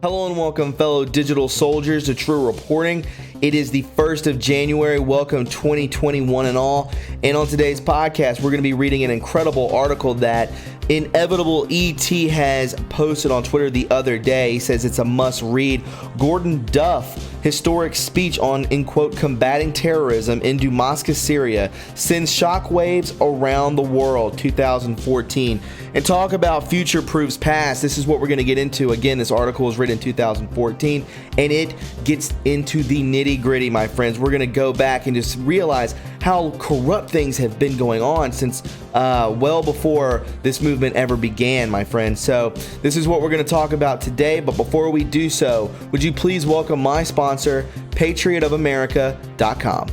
Hello and welcome, fellow digital soldiers, to True Reporting. It is the 1st of January. Welcome 2021 and all. And on today's podcast, we're going to be reading an incredible article that Inevitable ET has posted on Twitter the other day. He says it's a must read. Gordon Duff, historic speech on, in quote, combating terrorism in Damascus, Syria, sends shockwaves around the world, 2014. And talk about future proofs past. This is what we're going to get into. Again, this article was written in 2014, and it gets into the nitty gritty, my friends. We're going to go back and just realize how corrupt things have been going on since well before this movement ever began, my friends. So this is what we're going to talk about today. But before we do so, would you please welcome my sponsor, patriotofamerica.com.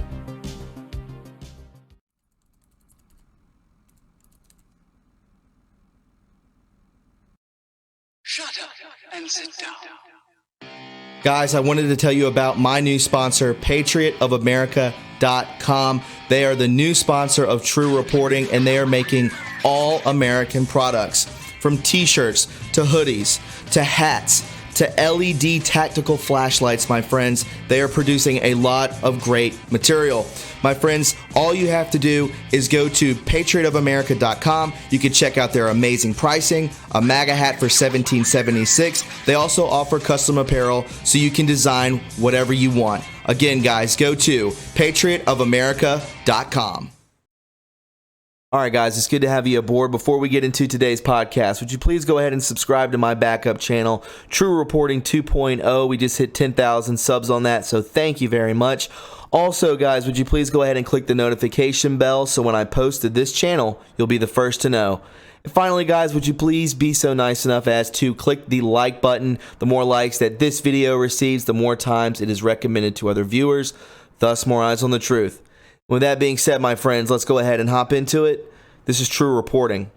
Shut up and sit down. Guys, I wanted to tell you about my new sponsor, patriotofamerica.com. They are the new sponsor of True Reporting, and they are making all American products, from t-shirts to hoodies to hats to LED tactical flashlights, my friends. They are producing a lot of great material. My friends, all you have to do is go to patriotofamerica.com. You can check out their amazing pricing, a MAGA hat for $17.76. They also offer custom apparel so you can design whatever you want. Again, guys, go to patriotofamerica.com. All right, guys, it's good to have you aboard. Before we get into today's podcast, would you please go ahead and subscribe to my backup channel, True Reporting 2.0. We just hit 10,000 subs on that, so thank you very much. Also, guys, would you please go ahead and click the notification bell so when I post to this channel, you'll be the first to know. And finally, guys, would you please be so nice enough as to click the like button. The more likes that this video receives, the more times it is recommended to other viewers, thus more eyes on the truth. With that being said, my friends, let's go ahead and hop into it. This is True Reporting.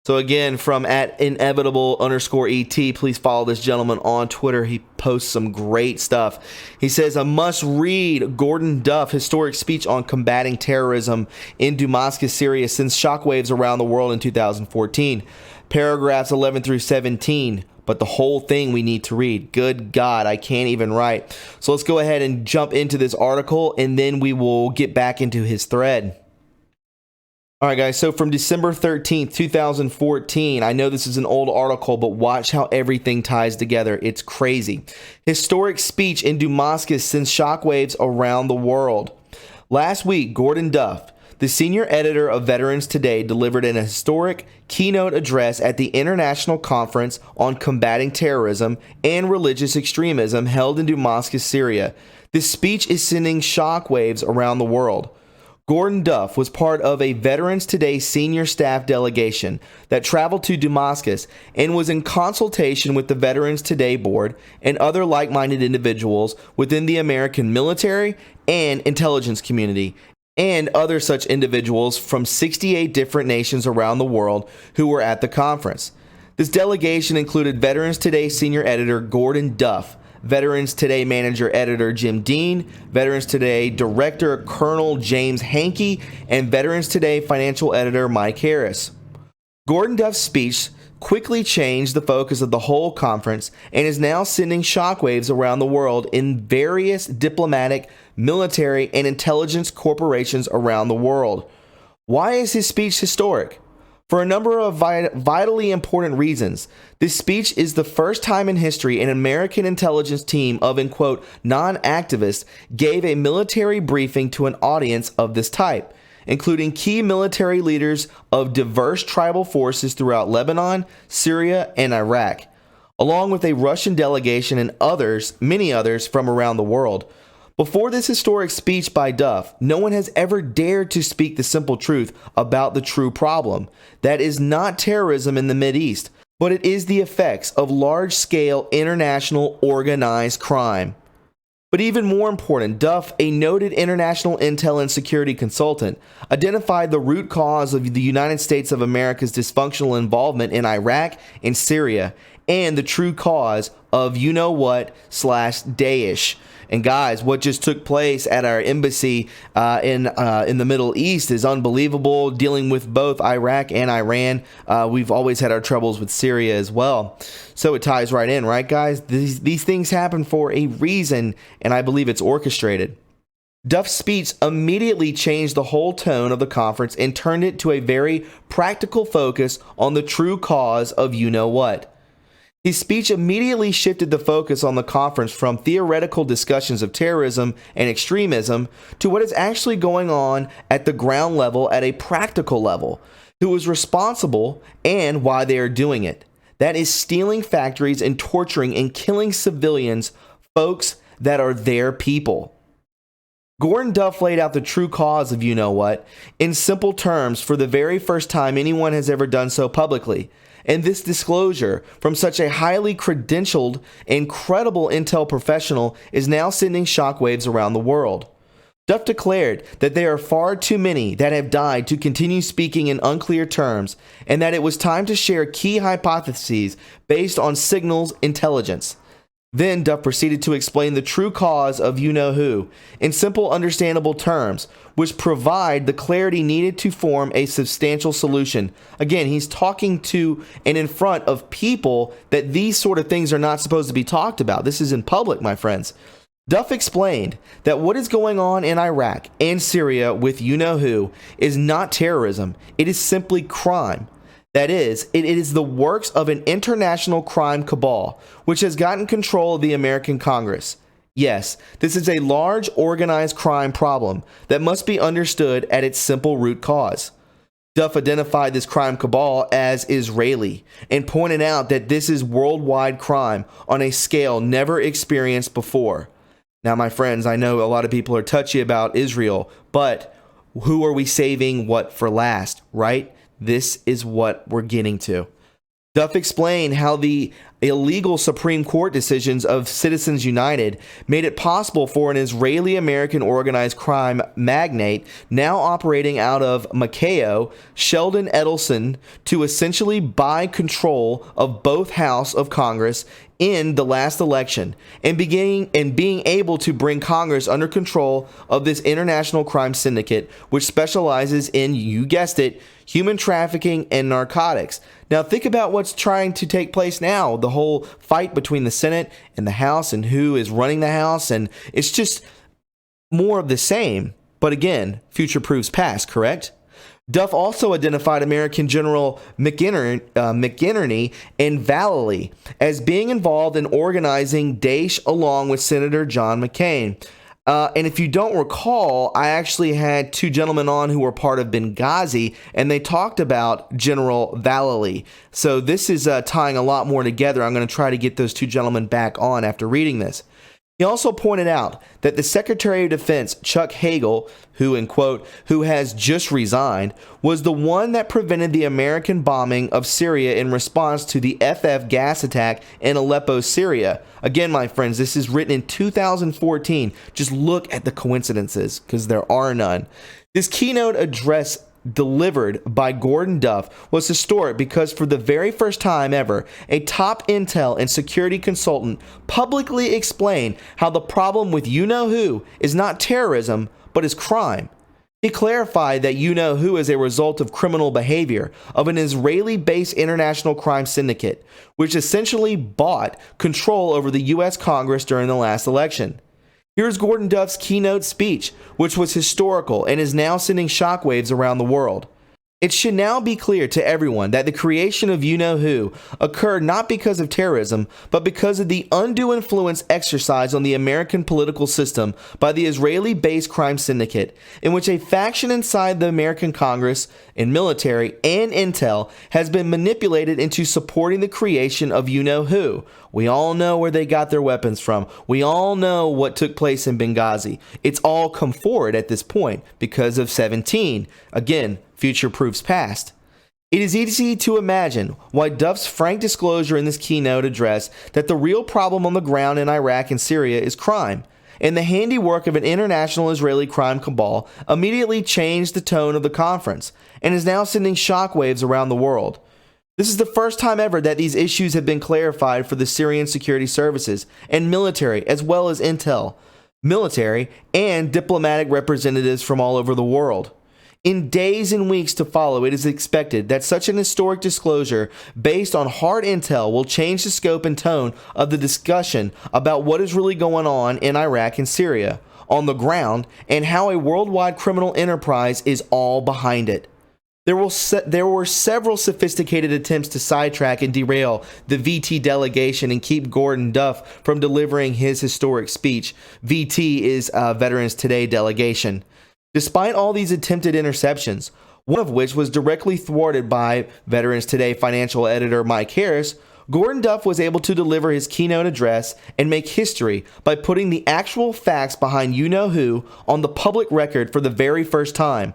So again, from @inevitable_ET, please follow this gentleman on Twitter. He posts some great stuff. He says, a must read. Gordon Duff, historic speech on combating terrorism in Damascus, Syria, sends shockwaves around the world in 2014. Paragraphs 11 through 17. But the whole thing we need to read. Good God, I can't even write. So let's go ahead and jump into this article, and then we will get back into his thread. All right, guys, so from December 13th, 2014, I know this is an old article, but watch how everything ties together. It's crazy. Historic speech in Damascus sends shockwaves around the world. Last week, Gordon Duff, the senior editor of Veterans Today, delivered an historic keynote address at the International Conference on Combating Terrorism and Religious Extremism held in Damascus, Syria. This speech is sending shockwaves around the world. Gordon Duff was part of a Veterans Today senior staff delegation that traveled to Damascus and was in consultation with the Veterans Today board and other like-minded individuals within the American military and intelligence community, and other such individuals from 68 different nations around the world who were at the conference. This delegation included Veterans Today senior editor Gordon Duff, Veterans Today manager editor Jim Dean, Veterans Today director Colonel James Hankey, and Veterans Today financial editor Mike Harris. Gordon Duff's speech quickly changed the focus of the whole conference and is now sending shockwaves around the world in various diplomatic, military, and intelligence corporations around the world. Why is his speech historic? For a number of vitally important reasons. This speech is the first time in history an American intelligence team of, in quote, non-activists gave a military briefing to an audience of this type, including key military leaders of diverse tribal forces throughout Lebanon, Syria, and Iraq, along with a Russian delegation and others, many others from around the world. Before this historic speech by Duff, no one has ever dared to speak the simple truth about the true problem. That is not terrorism in the Mideast, but it is the effects of large-scale international organized crime. But even more important, Duff, a noted international intel and security consultant, identified the root cause of the United States of America's dysfunctional involvement in Iraq and Syria and the true cause of you-know-what / Daesh. And guys, what just took place at our embassy in the Middle East is unbelievable, dealing with both Iraq and Iran. We've always had our troubles with Syria as well. So it ties right in, right, guys? These things happen for a reason, and I believe it's orchestrated. Duff's speech immediately changed the whole tone of the conference and turned it to a very practical focus on the true cause of you-know-what. His speech immediately shifted the focus on the conference from theoretical discussions of terrorism and extremism to what is actually going on at the ground level at a practical level, who is responsible and why they are doing it. That is stealing factories and torturing and killing civilians, folks that are their people. Gordon Duff laid out the true cause of you-know-what in simple terms for the very first time anyone has ever done so publicly. And this disclosure from such a highly credentialed and credible intel professional is now sending shockwaves around the world. Duff declared that there are far too many that have died to continue speaking in unclear terms, and that it was time to share key hypotheses based on signals intelligence. Then Duff proceeded to explain the true cause of you-know-who in simple, understandable terms, which provide the clarity needed to form a substantial solution. Again, he's talking to and in front of people that these sort of things are not supposed to be talked about. This is in public, my friends. Duff explained that what is going on in Iraq and Syria with you-know-who is not terrorism. It is simply crime. That is, it is the works of an international crime cabal, which has gotten control of the American Congress. Yes, this is a large organized crime problem that must be understood at its simple root cause. Duff identified this crime cabal as Israeli and pointed out that this is worldwide crime on a scale never experienced before. Now, my friends, I know a lot of people are touchy about Israel, but who are we saving what for last, right? This is what we're getting to. Duff explained how the illegal Supreme Court decisions of Citizens United made it possible for an Israeli-American organized crime magnate now operating out of Macao, Sheldon Edelson, to essentially buy control of both House of Congress in the last election and being able to bring Congress under control of this international crime syndicate, which specializes in, you guessed it, human trafficking and narcotics. Now think about what's trying to take place now, the whole fight between the Senate and the House and who is running the House, and it's just more of the same. But again, future proves past, correct? Duff also identified American General McInerney and Vallely as being involved in organizing Daesh along with Senator John McCain. And if you don't recall, I actually had two gentlemen on who were part of Benghazi, and they talked about General Vallely. So this is tying a lot more together. I'm going to try to get those two gentlemen back on after reading this. He also pointed out that the Secretary of Defense, Chuck Hagel, who, in quote, who has just resigned, was the one that prevented the American bombing of Syria in response to the FF gas attack in Aleppo, Syria. Again, my friends, this is written in 2014. Just look at the coincidences, because there are none. This keynote address delivered by Gordon Duff was historic because for the very first time ever, a top intel and security consultant publicly explained how the problem with you-know-who is not terrorism, but is crime. He clarified that you-know-who is a result of criminal behavior of an Israeli-based international crime syndicate, which essentially bought control over the U.S. Congress during the last election. Here's Gordon Duff's keynote speech, which was historical and is now sending shockwaves around the world. It should now be clear to everyone that the creation of you-know-who occurred not because of terrorism, but because of the undue influence exercised on the American political system by the Israeli-based crime syndicate, in which a faction inside the American Congress and military and intel has been manipulated into supporting the creation of you-know-who. We all know where they got their weapons from. We all know what took place in Benghazi. It's all come forward at this point because of 17. Again, future proofs past. It is easy to imagine why Duff's frank disclosure in this keynote address that the real problem on the ground in Iraq and Syria is crime, and the handiwork of an international Israeli crime cabal immediately changed the tone of the conference and is now sending shockwaves around the world. This is the first time ever that these issues have been clarified for the Syrian security services and military, as well as intel, military, and diplomatic representatives from all over the world. In days and weeks to follow, it is expected that such an historic disclosure based on hard intel will change the scope and tone of the discussion about what is really going on in Iraq and Syria on the ground and how a worldwide criminal enterprise is all behind it. There were several sophisticated attempts to sidetrack and derail the VT delegation and keep Gordon Duff from delivering his historic speech. VT is Veterans Today delegation. Despite all these attempted interceptions, one of which was directly thwarted by Veterans Today financial editor Mike Harris, Gordon Duff was able to deliver his keynote address and make history by putting the actual facts behind you-know-who on the public record for the very first time.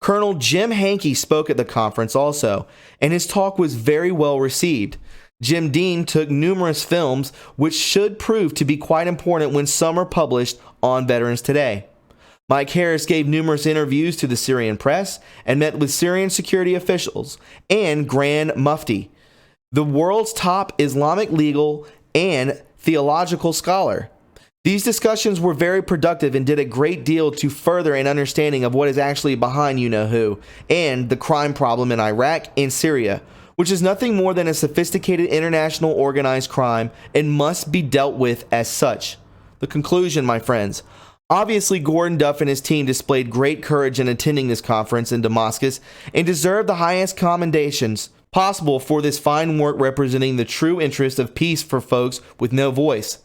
Colonel Jim Hankey spoke at the conference also, and his talk was very well received. Jim Dean took numerous films which should prove to be quite important when some are published on Veterans Today. Mike Harris gave numerous interviews to the Syrian press and met with Syrian security officials and Grand Mufti, the world's top Islamic legal and theological scholar. These discussions were very productive and did a great deal to further an understanding of what is actually behind you-know-who and the crime problem in Iraq and Syria, which is nothing more than a sophisticated international organized crime and must be dealt with as such. The conclusion, my friends. Obviously, Gordon Duff and his team displayed great courage in attending this conference in Damascus and deserve the highest commendations possible for this fine work representing the true interest of peace for folks with no voice.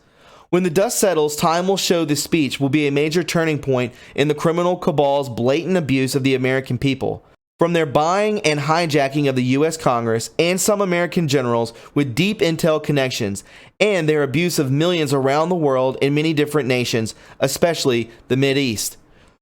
When the dust settles, time will show this speech will be a major turning point in the criminal cabal's blatant abuse of the American people. From their buying and hijacking of the U.S. Congress and some American generals with deep intel connections, and their abuse of millions around the world in many different nations, especially the Mideast.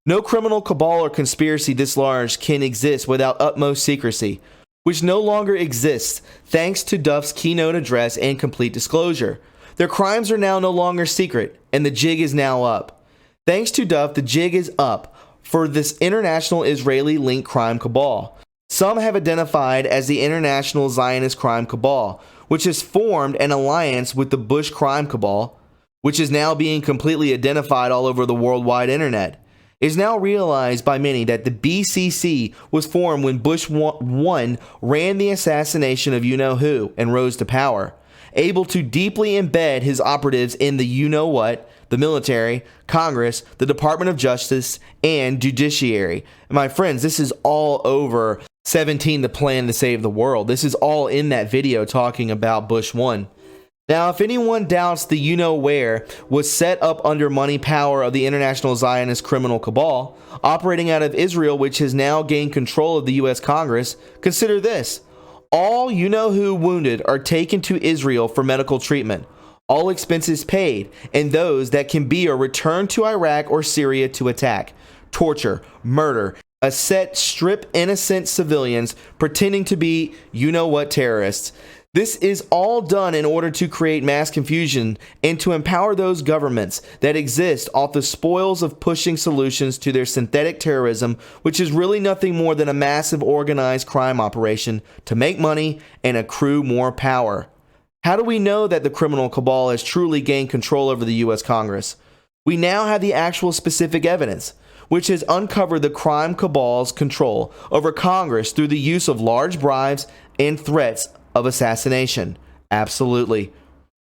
No criminal cabal or conspiracy this large can exist without utmost secrecy, which no longer exists thanks to Duff's keynote address and complete disclosure. Their crimes are now no longer secret, and the jig is now up. Thanks to Duff, the jig is up for this international Israeli-linked crime cabal. Some have identified as the International Zionist Crime Cabal, which has formed an alliance with the Bush Crime Cabal, which is now being completely identified all over the worldwide internet. It is now realized by many that the BCC was formed when Bush 1 ran the assassination of you-know-who and rose to power, able to deeply embed his operatives in the you-know-what, the military, Congress, the Department of Justice, and judiciary. And my friends, this is all over 17, the plan to save the world. This is all in that video talking about Bush 1. Now, if anyone doubts the you-know-where was set up under money power of the International Zionist Criminal Cabal, operating out of Israel, which has now gained control of the U.S. Congress, consider this. All you-know-who wounded are taken to Israel for medical treatment. All expenses paid, and those that can be are returned to Iraq or Syria to attack, torture, murder, strip innocent civilians pretending to be you-know-what terrorists. This is all done in order to create mass confusion and to empower those governments that exist off the spoils of pushing solutions to their synthetic terrorism, which is really nothing more than a massive organized crime operation to make money and accrue more power. How do we know that the criminal cabal has truly gained control over the U.S. Congress? We now have the actual specific evidence, which has uncovered the crime cabal's control over Congress through the use of large bribes and threats of assassination. Absolutely.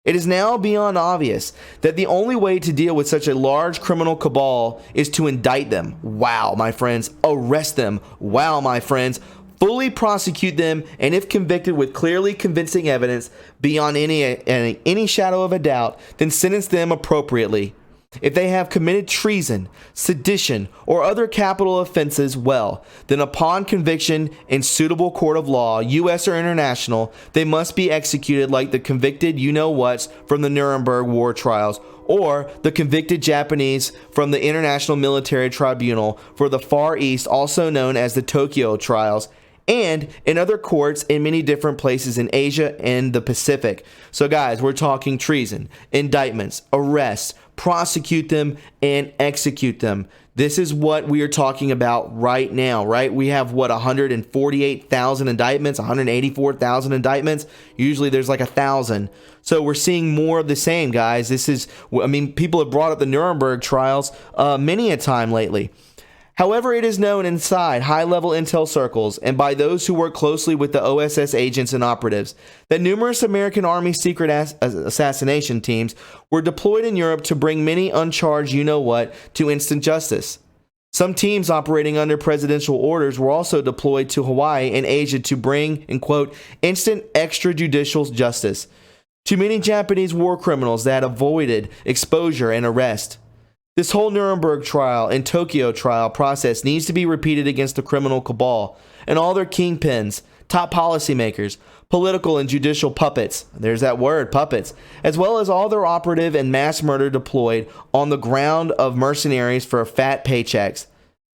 It is now beyond obvious that the only way to deal with such a large criminal cabal is to indict them. Wow, my friends. Arrest them. Wow, my friends. Fully prosecute them, and if convicted with clearly convincing evidence beyond any shadow of a doubt, then sentence them appropriately. If they have committed treason, sedition, or other capital offenses, well, then upon conviction in suitable court of law, U.S. or international, they must be executed like the convicted you-know-whats from the Nuremberg war trials, or the convicted Japanese from the International Military Tribunal for the Far East, also known as the Tokyo trials, and in other courts in many different places in Asia and the Pacific. So guys, we're talking treason, indictments, arrests, prosecute them, and execute them. This is what we are talking about right now, right? We have 148,000 indictments, 184,000 indictments. Usually there's like 1,000. So we're seeing more of the same, guys. People have brought up the Nuremberg trials many a time lately. However, it is known inside high-level intel circles and by those who work closely with the OSS agents and operatives that numerous American Army secret assassination teams were deployed in Europe to bring many uncharged you-know-what to instant justice. Some teams operating under presidential orders were also deployed to Hawaii and Asia to bring, in quote, instant extrajudicial justice to many Japanese war criminals that avoided exposure and arrest. This whole Nuremberg trial and Tokyo trial process needs to be repeated against the criminal cabal and all their kingpins, top policymakers, political and judicial puppets, there's that word, puppets, as well as all their operative and mass murder deployed on the ground of mercenaries for fat paychecks.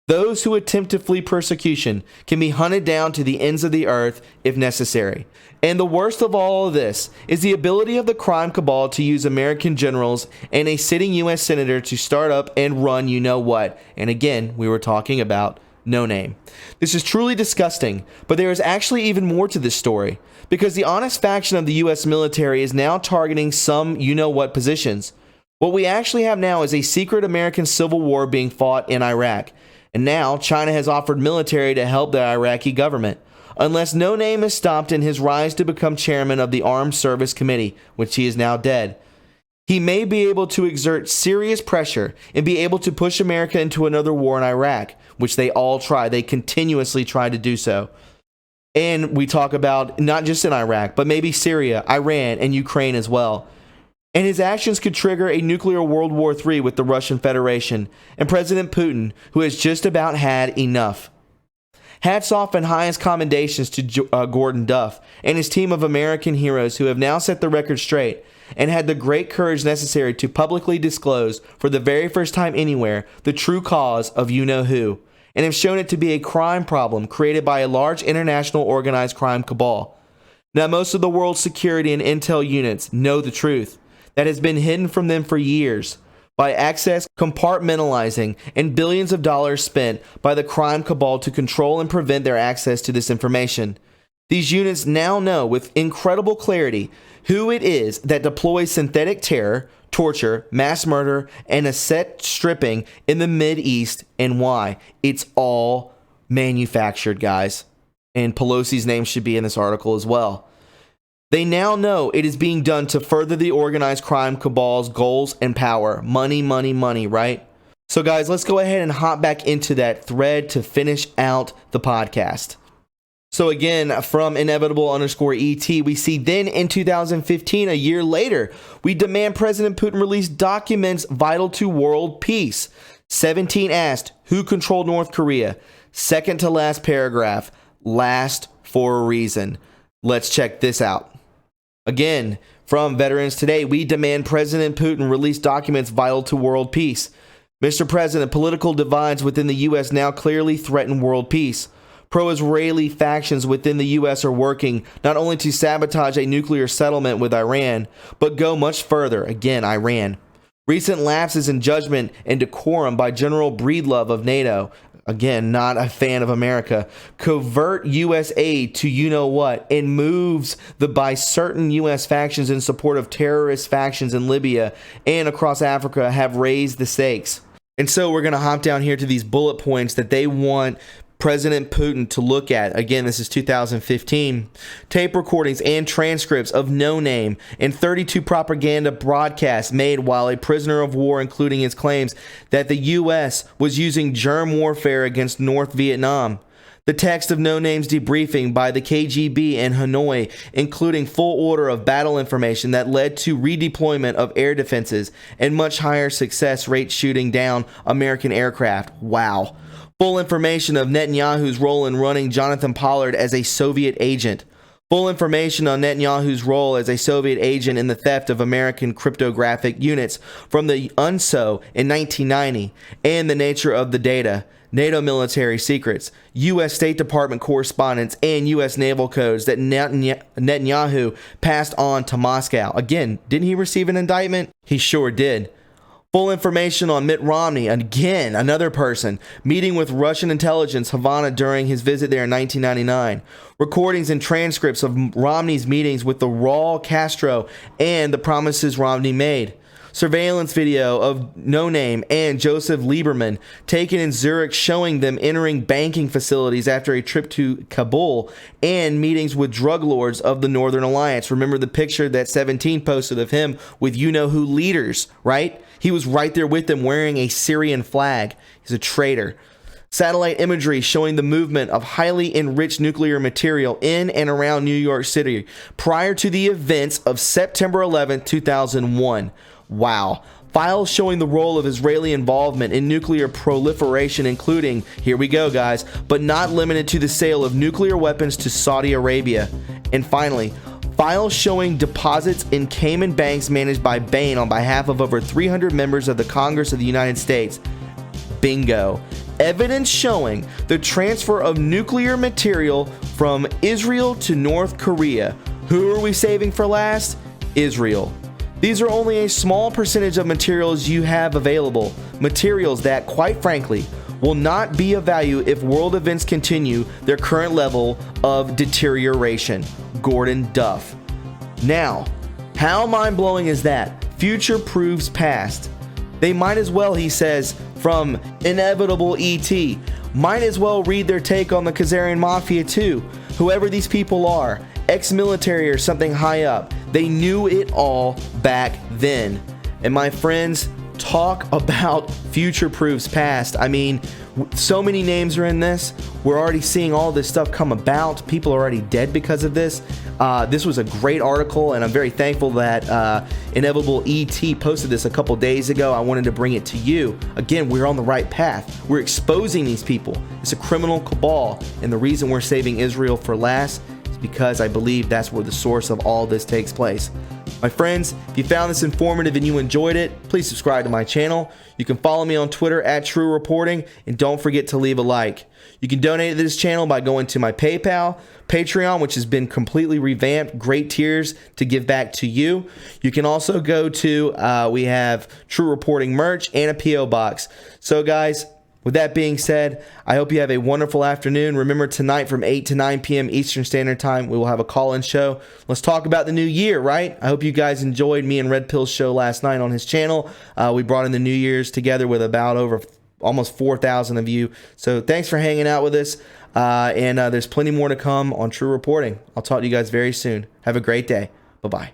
Those who attempt to flee persecution can be hunted down to the ends of the earth if necessary. And the worst of all of this is the ability of the crime cabal to use American generals and a sitting U.S. senator to start up and run you know what. And again, we were talking about No Name. This is truly disgusting, but there is actually even more to this story, because the honest faction of the U.S. military is now targeting some you know what positions. What we actually have now is a secret American civil war being fought in Iraq. And now China has offered military to help the Iraqi government, unless No Name is stopped in his rise to become chairman of the Armed Service Committee, which he is now dead. He may be able to exert serious pressure and be able to push America into another war in Iraq, which they all try. They continuously try to do so. And we talk about not just in Iraq, but maybe Syria, Iran, and Ukraine as well. And his actions could trigger a nuclear World War III with the Russian Federation and President Putin, who has just about had enough. Hats off and highest commendations to Gordon Duff and his team of American heroes who have now set the record straight and had the great courage necessary to publicly disclose, for the very first time anywhere, the true cause of you-know-who, and have shown it to be a crime problem created by a large international organized crime cabal. Now, most of the world's security and intel units know the truth that has been hidden from them for years by access compartmentalizing and billions of dollars spent by the crime cabal to control and prevent their access to this information. These units now know with incredible clarity who it is that deploys synthetic terror, torture, mass murder, and asset stripping in the Mideast and why. It's all manufactured, guys. And Pelosi's name should be in this article as well. They now know it is being done to further the organized crime cabal's goals and power. Money, money, money, right? So guys, let's go ahead and hop back into that thread to finish out the podcast. So again, from inevitable_ET, we see then in 2015, a year later, we demand President Putin release documents vital to world peace. 17 asked, who controlled North Korea? Second to last paragraph, last for a reason. Let's check this out. Again, from Veterans Today, we demand President Putin release documents vital to world peace. Mr. President, political divides within the U.S. now clearly threaten world peace. Pro-Israeli factions within the U.S. are working not only to sabotage a nuclear settlement with Iran, but go much further, again, Iran. Recent lapses in judgment and decorum by General Breedlove of NATO, again, not a fan of America, covert U.S. aid to you-know-what, and moves by certain U.S. factions in support of terrorist factions in Libya and across Africa have raised the stakes. And so we're going to hop down here to these bullet points that they want President Putin to look at. Again, this is 2015. Tape recordings and transcripts of No Name and 32 propaganda broadcasts made while a prisoner of war, including his claims that the U.S. was using germ warfare against North Vietnam. The text of No Name's debriefing by the KGB in Hanoi, including full order of battle information that led to redeployment of air defenses and much higher success rate shooting down American aircraft. Wow. Full information of Netanyahu's role in running Jonathan Pollard as a Soviet agent. Full information on Netanyahu's role as a Soviet agent in the theft of American cryptographic units from the UNSO in 1990 and the nature of the data. NATO military secrets, U.S. State Department correspondence, and U.S. naval codes that Netanyahu passed on to Moscow. Again, didn't he receive an indictment? He sure did. Full information on Mitt Romney, again, another person, meeting with Russian intelligence Havana during his visit there in 1999. Recordings and transcripts of Romney's meetings with the raw Castro and the promises Romney made. Surveillance video of No Name and Joseph Lieberman taken in Zurich showing them entering banking facilities after a trip to Kabul, and meetings with drug lords of the Northern Alliance. Remember the picture that 17 posted of him with you-know-who leaders, right? He was right there with them wearing a Syrian flag. He's a traitor. Satellite imagery showing the movement of highly enriched nuclear material in and around New York City prior to the events of September 11, 2001. Wow. Files showing the role of Israeli involvement in nuclear proliferation, including, here we go guys, but not limited to the sale of nuclear weapons to Saudi Arabia. And finally, files showing deposits in Cayman banks managed by Bain on behalf of over 300 members of the Congress of the United States. Bingo. Evidence showing the transfer of nuclear material from Israel to North Korea. Who are we saving for last? Israel. These are only a small percentage of materials you have available, materials that, quite frankly, will not be of value if world events continue their current level of deterioration. Gordon Duff. Now, how mind-blowing is that? Future proves past. They might as well, he says, from Inevitable E.T., might as well read their take on the Khazarian Mafia too. Whoever these people are, ex-military or something high up, they knew it all back then. And my friends, talk about future proofs past. I mean, so many names are in this. We're already seeing all this stuff come about. People are already dead because of this. This was a great article, and I'm very thankful that Inevitable ET posted this a couple days ago. I wanted to bring it to you. Again, we're on the right path. We're exposing these people. It's a criminal cabal, and the reason we're saving Israel for last is because I believe that's where the source of all this takes place. My friends, if you found this informative and you enjoyed it, please subscribe to my channel. You can follow me on Twitter at TRUreporting, and don't forget to leave a like. You can donate to this channel by going to my PayPal, Patreon, which has been completely revamped, great tiers to give back to you. You can also go to, we have True Reporting merch and a P.O. box. So guys, with that being said, I hope you have a wonderful afternoon. Remember, tonight from 8 to 9 p.m. Eastern Standard Time, we will have a call-in show. Let's talk about the new year, right? I hope you guys enjoyed me and Red Pill's show last night on his channel. We brought in the New Year's together with about over almost 4,000 of you. So thanks for hanging out with us. And there's plenty more to come on True Reporting. I'll talk to you guys very soon. Have a great day. Bye-bye.